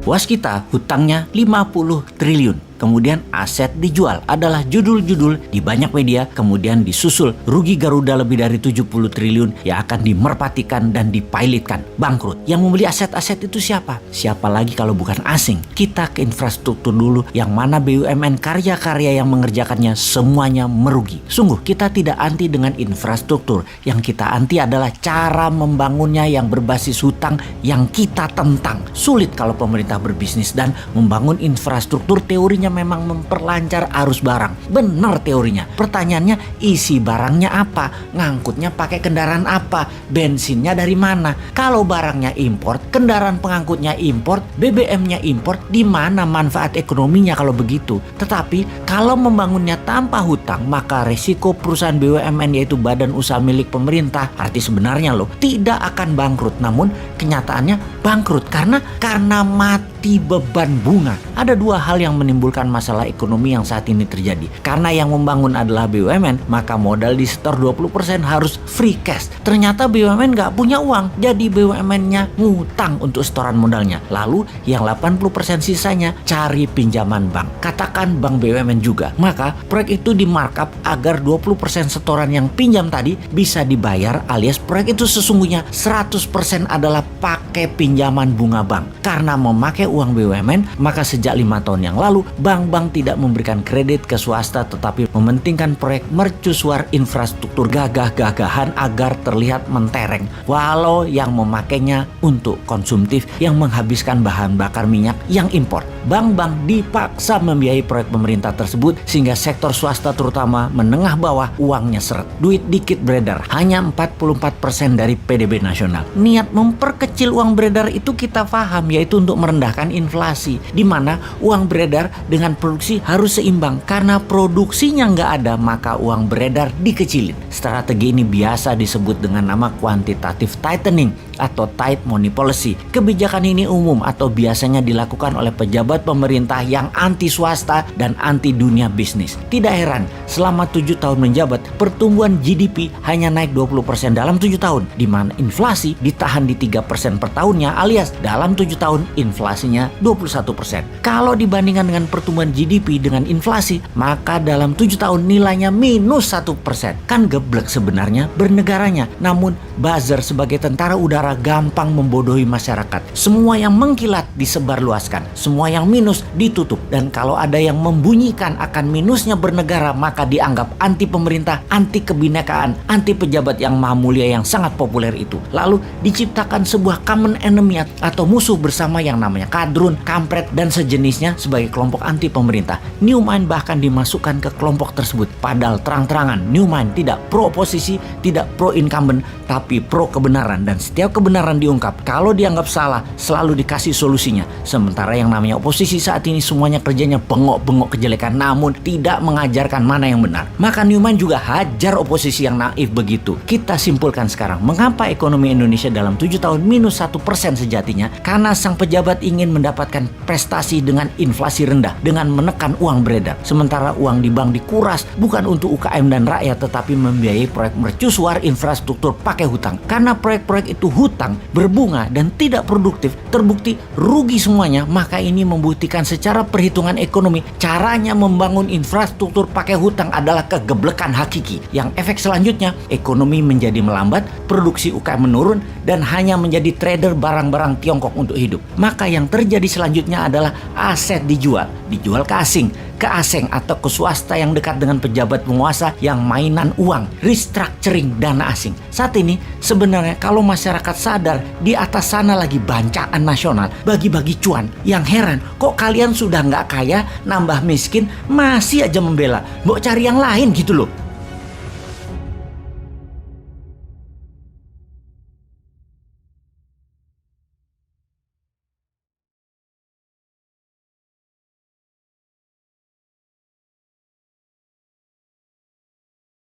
Waskita hutangnya 50 triliun. Kemudian aset dijual adalah judul-judul di banyak media, kemudian disusul rugi Garuda lebih dari 70 triliun yang akan dimerpatikan dan dipilotkan, bangkrut. Yang membeli aset-aset itu siapa? Siapa lagi kalau bukan asing? Kita ke infrastruktur dulu, yang mana BUMN karya-karya yang mengerjakannya semuanya merugi. Sungguh kita tidak anti dengan infrastruktur, yang kita anti adalah cara membangunnya yang berbasis hutang yang kita tentang. Sulit kalau pemerintah berbisnis dan membangun infrastruktur, teorinya memang memperlancar arus barang. Benar teorinya. Pertanyaannya, isi barangnya apa? Ngangkutnya pakai kendaraan apa? Bensinnya dari mana? Kalau barangnya import, kendaraan pengangkutnya import, BBM-nya import, di mana manfaat ekonominya kalau begitu? Tetapi kalau membangunnya tanpa hutang, maka resiko perusahaan BUMN yaitu badan usaha milik pemerintah, arti sebenarnya tidak akan bangkrut. Namun kenyataannya bangkrut karena mati beban bunga. Ada dua hal yang menimbulkan masalah ekonomi yang saat ini terjadi. Karena yang membangun adalah BUMN, maka modal disetor 20% harus free cash. Ternyata BUMN nggak punya uang, jadi BUMN-nya ngutang untuk setoran modalnya. Lalu yang 80% sisanya cari pinjaman bank. Katakan bank BUMN juga. Maka proyek itu di markup agar 20% setoran yang pinjam tadi bisa dibayar, alias proyek itu sesungguhnya 100% adalah pakai pinjaman bunga bank. Karena memakai uang BUMN, maka sejak 5 tahun yang lalu bank-bank tidak memberikan kredit ke swasta, tetapi mementingkan proyek mercusuar infrastruktur gagah-gagahan agar terlihat mentereng, walau yang memakainya untuk konsumtif yang menghabiskan bahan bakar minyak yang impor. Bank-bank dipaksa membiayai proyek pemerintah tersebut sehingga sektor swasta terutama menengah bawah uangnya seret. Duit dikit beredar, hanya 44% dari PDB nasional. Niat memperkecil uang beredar itu kita paham, yaitu untuk merendahkan inflasi, di mana uang beredar dengan produksi harus seimbang. Karena produksinya nggak ada, maka uang beredar dikecilin. Strategi ini biasa disebut dengan nama quantitative tightening atau tight money policy. Kebijakan ini umum atau biasanya dilakukan oleh pejabat pemerintah yang anti swasta dan anti dunia bisnis. Tidak heran, selama 7 tahun menjabat, pertumbuhan GDP hanya naik 20% dalam 7 tahun, di mana inflasi ditahan di 3% per tahunnya, alias dalam 7 tahun inflasinya 21%. Kalau dibandingkan dengan pertumbuhan GDP dengan inflasi, maka dalam 7 tahun nilainya minus 1%. Kan geblek sebenarnya bernegaranya. Namun buzzer sebagai tentara udara gampang membodohi masyarakat. Semua yang mengkilat disebarluaskan, semua yang minus ditutup. Dan kalau ada yang membunyikan akan minusnya bernegara, maka dianggap anti pemerintah, anti kebinekaan, anti pejabat yang maha mulia yang sangat populer itu. Lalu diciptakan sebuah common enemy atau musuh bersama yang namanya kadrun, kampret, dan sejenisnya sebagai kelompok anti pemerintah. Newmind bahkan dimasukkan ke kelompok tersebut. Padahal terang-terangan Newmind tidak pro oposisi, tidak pro incumbent, tapi pro kebenaran. Dan setiap kebenaran diungkap, kalau dianggap salah selalu dikasih solusinya. Sementara yang namanya oposisi saat ini semuanya kerjanya bengok-bengok kejelekan, namun tidak mengajarkan mana yang benar. Maka Newman juga hajar oposisi yang naif begitu. Kita simpulkan sekarang, mengapa ekonomi Indonesia dalam 7 tahun minus 1% sejatinya? Karena sang pejabat ingin mendapatkan prestasi dengan inflasi rendah, dengan menekan uang beredar. Sementara uang di bank dikuras bukan untuk UKM dan rakyat, tetapi membiayai proyek mercusuar infrastruktur pakai hutang. Karena proyek-proyek itu hutang, berbunga, dan tidak produktif, terbukti rugi semuanya. Maka ini membuktikan secara perhitungan ekonomi, caranya membangun infrastruktur pakai hutang adalah kegeblekan hakiki. Yang efek selanjutnya, ekonomi menjadi melambat, produksi UKM menurun, dan hanya menjadi trader barang-barang Tiongkok untuk hidup. Maka yang terjadi selanjutnya adalah aset dijual ke asing, atau ke swasta yang dekat dengan pejabat penguasa yang mainan uang, restructuring dana asing. Saat ini sebenarnya kalau masyarakat sadar, di atas sana lagi bancaan nasional, bagi-bagi cuan. Yang heran, kok kalian sudah nggak kaya, nambah miskin, masih aja membela, mau cari yang lain gitu loh.